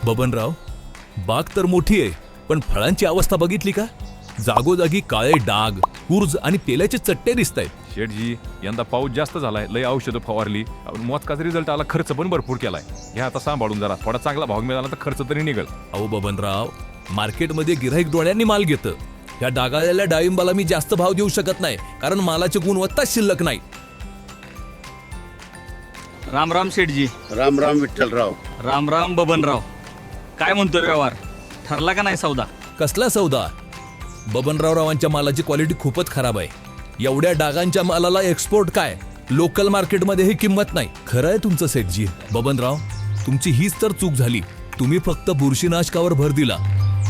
बबनराव, बाग तर मोठी आहे, पण फळांची अवस्था बघितली का? जागोजागी काळे डाग, कुर्ज आणि तेलाचे चट्टे दिसतायत. शेठजी, यंदा पाऊस जास्त झालाय, लय औषधं फवारली, मोजकाच रिझल्ट आला, खर्च पण भरपूर केलाय. घ्या आता सांभाळून जरा, थोडा चांगला भाव मिळाला तर खर्च तरी निघल. अहो बबनराव, मार्केटमध्ये गिऱ्हाईक डोळ्यांनी माल घेतं. या डागाळलेल्या डाळिंबाला मी जास्त भाव देऊ शकत नाही, कारण मालाची गुणवत्ता शिल्लक नाही. राम राम शेठजी. राम राम विठ्ठलराव. राम राम बबनराव. काय म्हणतोय व्यवहार, ठरला का नाही सौदा? कसला सौदा? बबनरावरावांच्या मालाची क्वालिटी खूपच खराब आहे. एवढ्या डागांच्या मालाला एक्सपोर्ट काय, लोकल मार्केटमध्ये ही किंमत नाही. खरं आहे तुमचं सेठजी. बबनराव, तुमची हीच तर चूक झाली. तुम्ही फक्त बुरशीनाशकावर भर दिला,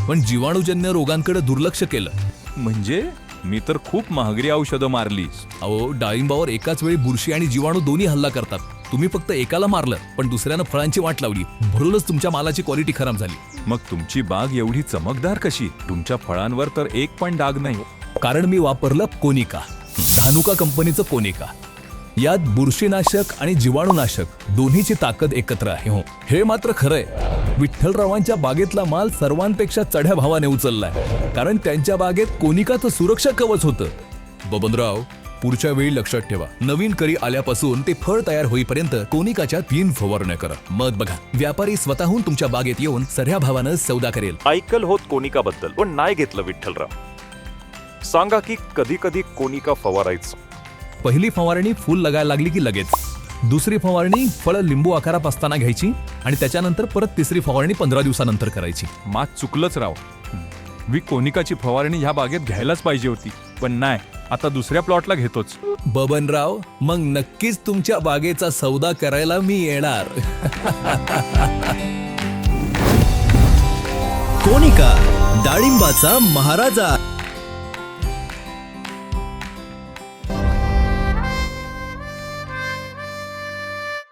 पण जीवाणूजन्य रोगांकडे दुर्लक्ष केलं. म्हणजे मी तर खूप महागडी औषधं मारली. अहो, डाळिंबावर एकाच वेळी बुरशी आणि जीवाणू दोन्ही हल्ला करतात. तुम्ही फक्त एकाला मारलं, पण दुसऱ्यानं फळांची वाट लावली, म्हणूनच तुमच्या मालाची क्वालिटी खराब झाली. मग तुमची बाग एवढी चमकदार कशी? तुमच्या फळांवर तर एक पण डाग नाही. कारण मी वापरलं कोनिका, धानुका कंपनीचं कोनिका. यात बुरशीनाशक आणि जीवाणूनाशक दोन्हीची ताकद एकत्र आहे. हो, हे मात्र खरंय. विठ्ठलरावांच्या बागेतला माल सर्वांपेक्षा चढ्या भावाने उचललाय, कारण त्यांच्या बागेत कोनिकाचं सुरक्षा कवच होतं. बबनराव, पुढच्या वेळी लक्षात ठेवा, नवीन करी आल्यापासून ते फळ तयार होईपर्यंत कोनिकाच्या 3 फवारण्या करा. मग बघा, व्यापारी स्वतःहून तुमच्या बागेत येऊन सर्या भावानं सौदा करेल. ऐकल होत कोनिकाबद्दल, पण नाही घेतलं विठ्ठलराव. सांगा की कधी कधी कोनिका फवारायचं. पहिली फवारणी फूल लागायला लागली की लगेच, दुसरी फवारणी फळ लिंबू आकारात असताना घ्यायची, आणि त्याच्यानंतर परत तिसरी फवारणी 15 दिवसानंतर करायची. माझ चुकलंच राव. मी कोनिकाची फवारणी ह्या बागेत घ्यायलाच पाहिजे होती, पण नाही, आता दुसऱ्या प्लॉटला घेतोच. बबनराव, मग नक्कीच तुमच्या बागेचा सौदा करायला मी येणार. कोनिका, डाळिंबाचा महाराजा.